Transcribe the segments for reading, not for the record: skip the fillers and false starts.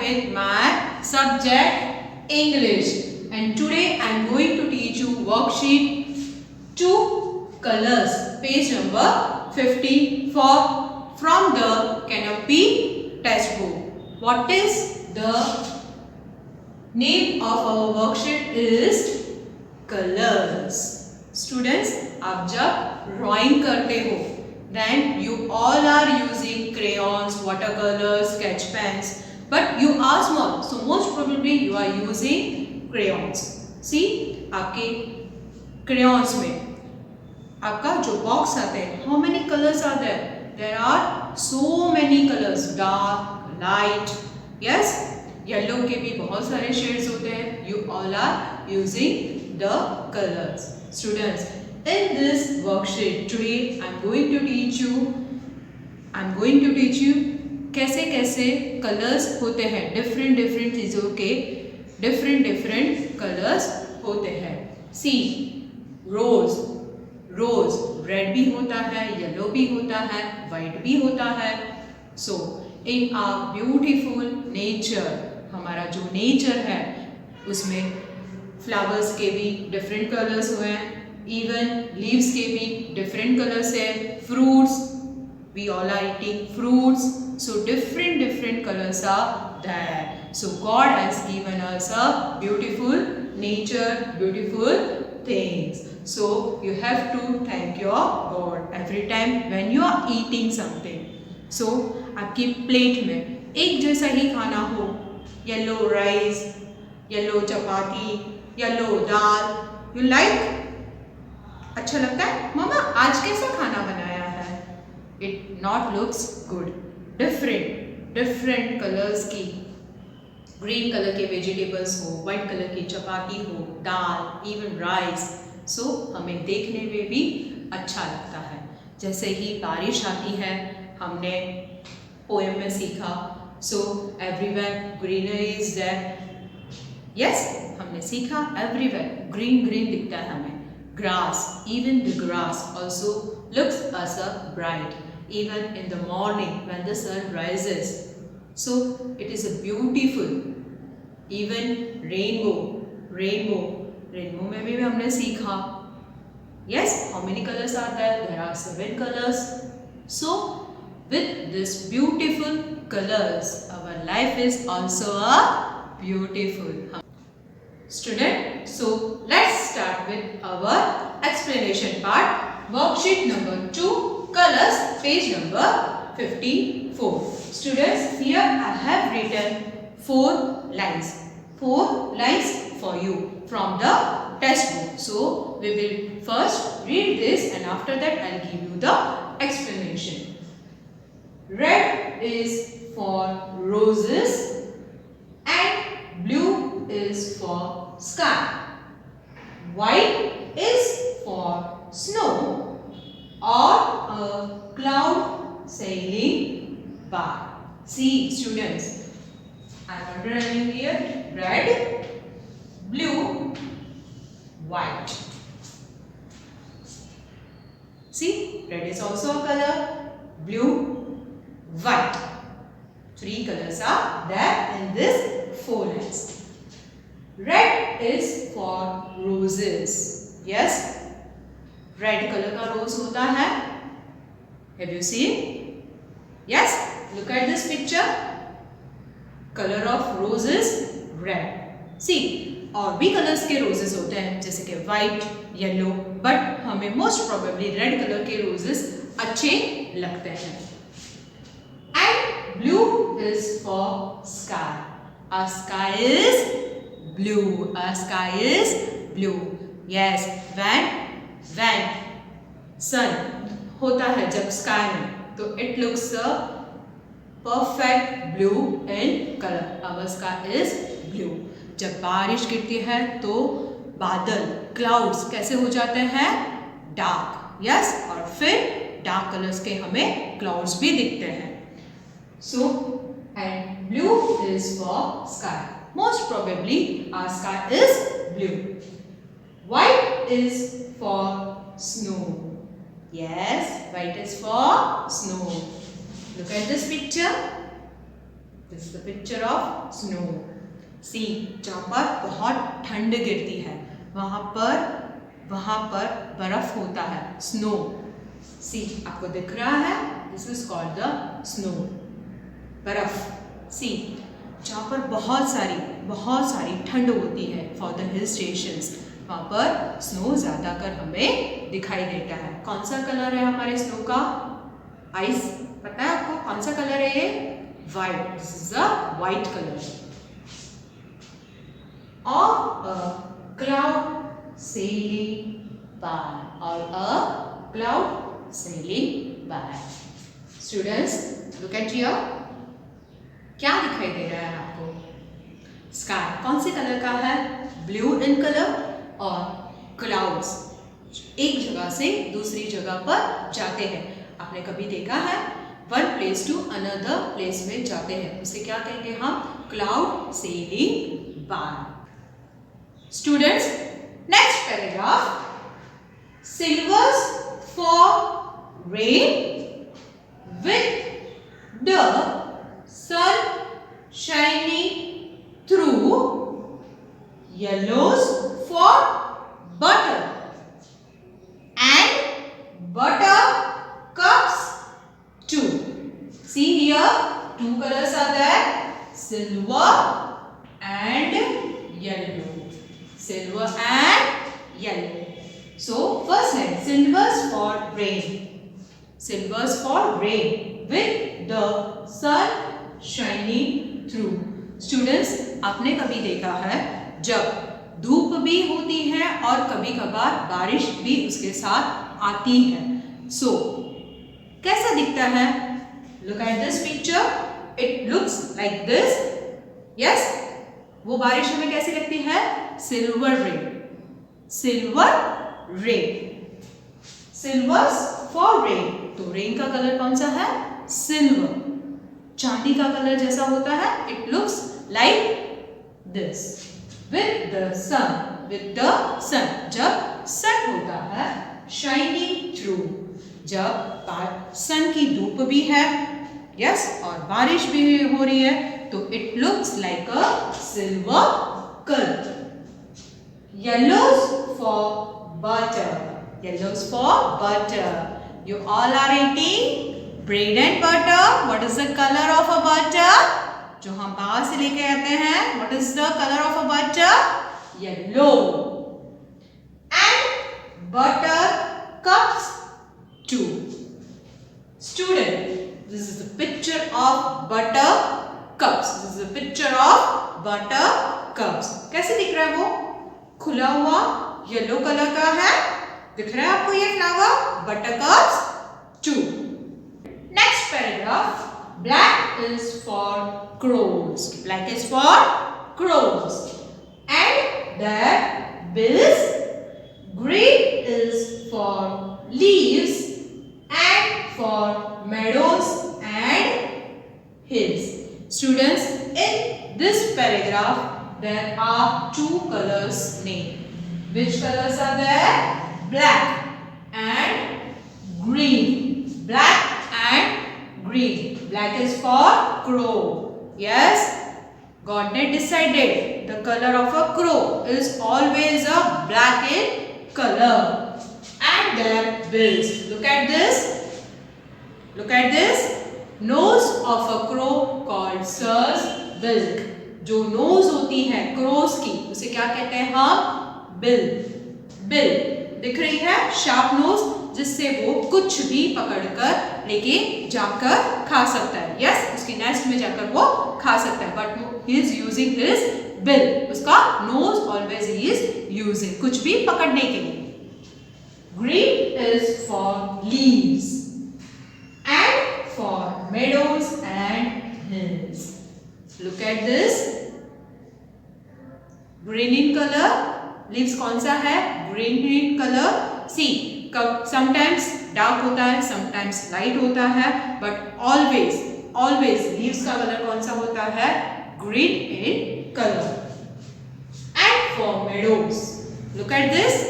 with my subject English, and today I am going to teach you worksheet 2 colors, page number 54 from the Canopy textbook. What is the name of our worksheet is colors. Students, आप जब drawing करते हो then you all are using crayons, watercolors, sketch pens, but you are small, so most probably you are using crayons. See, आपके crayons में आपका जो box आता है, how many colors are there? There are so many colors, dark, light, yes, yellow के भी बहुत सारे shades होते हैं. You all are using the colors. Students, in this worksheet today I am going to teach you कैसे कैसे colours होते हैं. डिफरेंट चीज़ों के डिफरेंट कलर्स होते हैं. सी, रोज रेड भी होता है, येलो भी होता है, वाइट भी होता है. सो इन आवर ब्यूटीफुल नेचर, हमारा जो नेचर है उसमें फ्लावर्स के भी डिफरेंट कलर्स हुए हैं, इवन लीव्स के भी डिफरेंट कलर्स है, fruits, we all are eating fruits, so different colours are there. So God has given us a beautiful nature, beautiful things. So you have to thank your God every time when you are eating something. So आपकी plate में एक जैसा ही खाना हो, yellow rice, yellow chapati, yellow dal, you like, अच्छा लगता है, मामा आज कैसा खाना बनाया है. It not looks good. Different colours की, ग्रीन कलर के वेजिटेबल्स हो, वाइट कलर की चपाती हो, दाल, इवन राइस, सो हमें देखने में भी अच्छा लगता है. जैसे ही बारिश आती है, हमने पोएम में सीखा, so everywhere greenery is there. Yes, हमने सीखा एवरीवेयर ग्रीन दिखता है हमें. Grass, even the grass also looks as a bright, even in the morning when the sun rises. So it is a beautiful. Even rainbow में भी हमने सीखा. Yes, how many colors are there? There are 7 colors. So with this beautiful colors, our life is also a beautiful. Student, so let's start with our explanation part. Worksheet number 2, colors, page number 54. Students, here I have written 4 lines. 4 lines for you from the textbook. So we will first read this and after that I'll give you the explanation. Red is for roses and blue is for sky. White is for snow or a cloud sailing by. See students, I am underlining here red, blue, white. See, red is also a color, blue, white. 3 colors are there in this 4 lines. Red is for roses. Yes, red color का rose होता है. Have you seen? Yes, look at this picture. Color of roses red. See, और भी colors के roses होते हैं जैसे कि white, yellow, but हमें most probably red color के roses अच्छे लगते हैं. And blue is for sky. Our sky is blue. Our sky is blue. Yes, when sun होता है जब sky में, तो it looks a perfect blue in color. Our sky is blue. जब बारिश गिरती है तो बादल, clouds कैसे हो जाते हैं? Dark. Yes, और फिर dark colors के हमें clouds भी दिखते हैं. So and blue is for sky. Most probably our sky is blue. White is for snow. Yes, white is for snow. Look at this picture. This is the picture of snow. See, जहाँ पर बहुत ठंड गिरती है वहाँ पर बर्फ होता है, स्नो। सी, आपको दिख रहा है, this is called the snow, बर्फ। सी, जहाँ पर बहुत सारी ठंड होती है फॉर द हिल स्टेशंस, वहाँ पर स्नो ज़्यादातर हमें दिखाई देता है। कौन सा कलर है हमारे स्नो का? आइस, पता है आपको कौन सा कलर है ये? White, this is a white colour. और a cloud sailing by, or a cloud sailing by. Students, look at here. क्या दिखाई दे रहा है आपको? स्काई कौन से कलर का है? Blue in colour. और क्लाउड्स एक जगह से दूसरी जगह पर जाते हैं। आपने कभी देखा है one place to another place में जाते हैं, उसे क्या कहेंगे हम? Cloud sailing by. Students, next paragraph, silvers for rain with the sun shining through, yellows for butter and butter cups too. See here, two colors are there, silver and yellow. Silver and yellow. So first line, silvers for rain. Silvers for rain with the sun shining through. Students, आपने कभी देखा है जब धूप भी होती है और कभी कभार बारिश भी उसके साथ आती है, so कैसा दिखता है? Look at this picture. It looks like this. Yes? वो बारिश हमें कैसी लगती है? Silver rain, silver rain, silvers for rain. तो रेन का कलर कौन सा है? सिल्वर। चांदी का कलर जैसा होता है, it looks like this. With the sun, जब सन होता है, शाइनिंग थ्रू, जब सन की धूप भी है, यस, और बारिश भी हो रही है, तो it looks like a silver colour. Yellows for butter. Yellows for butter. You all are eating bread and butter. What is the color of a butter? जो हम बाहर से लेके आते हैं, what is the color of a butter? Yellow. And butter cups too. Student, this is the picture of butter cups. This is the picture of butter cups. कैसे दिख रहा है वो? खुला हुआ येलो कलर का है, दिख रहा है आपको ये flower? Buttercups too. Next paragraph, black is for crows. Black is for crows and their bills. Green is for leaves and for meadows and hills. Students, in this paragraph there are two colors named. Which colors are there? Black and green. Black and green. Black is for crow. Yes, God had decided the color of a crow is always a black in color. And their bills. Look at this. Look at this. Nose of a crow called serves bilk. जो knows होती है cross की, उसे क्या कहते हैं हम? Bill. Bill दिख रही है, शार्प नोज, जिससे वो कुछ भी पकड़कर लेके जाकर खा सकता है। यस, उसके नेस्ट में जाकर वो खा सकता है, but he is using his bill. उसका nose always he is using, कुछ भी पकड़ने के लिए। Green is for leaves and for meadows and hills. Look at this. Green in color. Leaves कौन सा है? Green in color. See, sometimes dark होता है, sometimes light होता है, but always leaves का कलर कौन सा होता है? Green in color. And for meadows. Look at this.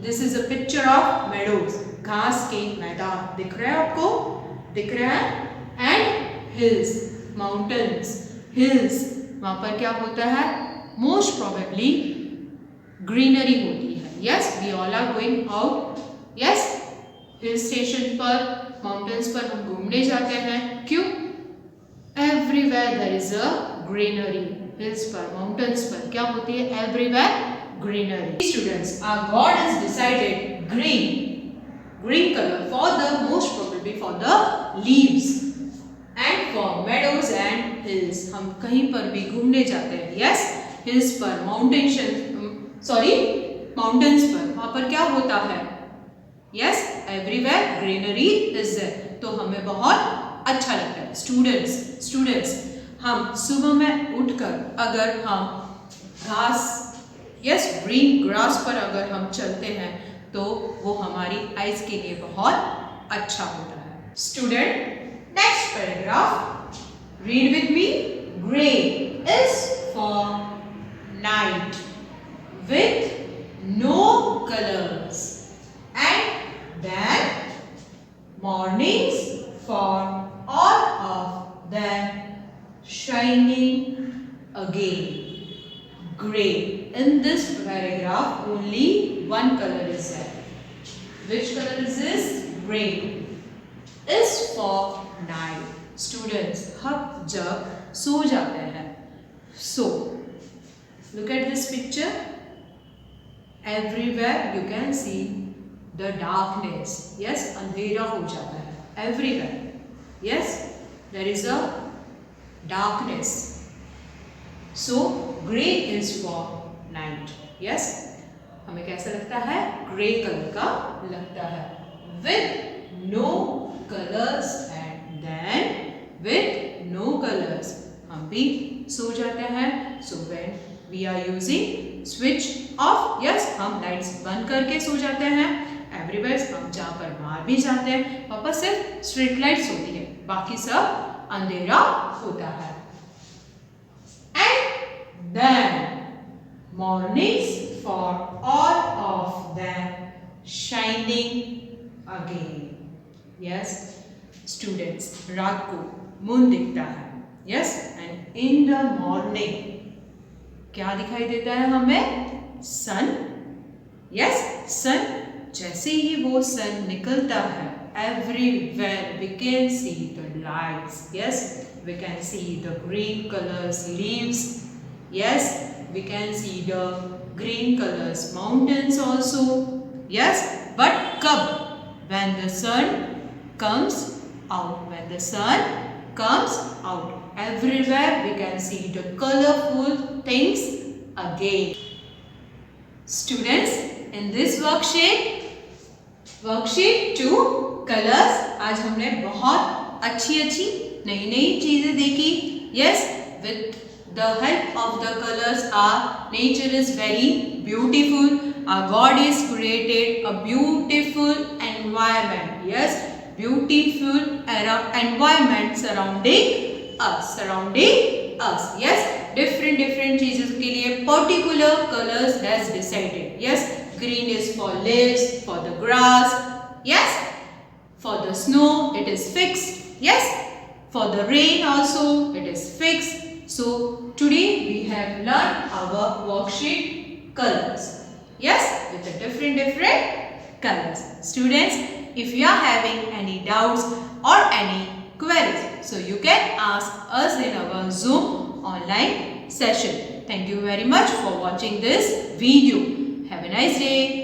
This is a picture of meadows. घास के मैदान दिख रहे हैं आपको? दिख रहे हैं? And hills. माउंटेन्स, हिल्स, वहाँ पर क्या होता है? मोस्ट प्रोबेबली ग्रीनरी होती है. Yes, we all are going out. Yes, hill station पर, माउंटेन्स पर हम घूमने जाते हैं. क्यों? Everywhere there is a greenery. Hills पर, माउंटेन्स पर क्या होती है? Everywhere greenery. Students, our God has decided green color for the most probably for the leaves and for meadows and hills. हम कहीं पर भी घूमने जाते हैं. Yes, hills पर, mountains पर, वहाँ पर क्या होता है? Yes, everywhere greenery is there. तो हमें बहुत अच्छा लगता है. Students, हम सुबह में उठकर अगर हम घास, ग्रीन ग्रास पर अगर हम चलते हैं तो वो हमारी आइज के लिए बहुत अच्छा होता है. Student, next paragraph read with me. Gray is for night with no colours and then mornings for all of them shining again. Gray. In this paragraph, only one color is there. Which color is this? Gray. Is for night. Students, हम जब सो जाते हैं, so look at this picture. Everywhere you can see the darkness. Yes, अंधेरा हो जाता है. Everywhere. Yes, there is a darkness. So gray is for night. Yes, हमें कैसा लगता है? ग्रे कलर का लगता है. With no colours and then with no colours हम भी सो जाते हैं. So when we are using switch off, yes, हम लाइट्स बंद करके सो जाते हैं. एवरीवेयर हम जहाँ पर बाहर भी जाते हैं वहाँ पर सिर्फ स्ट्रीट लाइट्स होती है, बाकी सब अंधेरा होता है. Then mornings for all of them shining again. Yes, students, रात को मून दिखता है. Yes, and in the morning क्या दिखाई देता है हमें? सन. Yes, सन. जैसे ही वो सन निकलता है, everywhere we can see the lights. Yes, we can see the green colors leaves. Yes, we can see the green colors mountains also. Yes, but कब? When the sun comes out. When the sun comes out, everywhere we can see the colorful things again. Students, in this worksheet 2 colors, आज हमने बहुत अच्छी नई चीजें देखी. Yes, with the help of the colors, our nature is very beautiful. Our God is created a beautiful environment. Yes, beautiful environment surrounding us. Yes, different चीजों के लिए particular colors has decided. Yes, green is for leaves, for the grass. Yes, for the snow it is fixed. Yes, for the rain also it is fixed. So today we have learned our worksheet colors. Yes, with the different colors. Students, if you are having any doubts or any queries, so you can ask us in our Zoom online session. Thank you very much for watching this video. Have a nice day.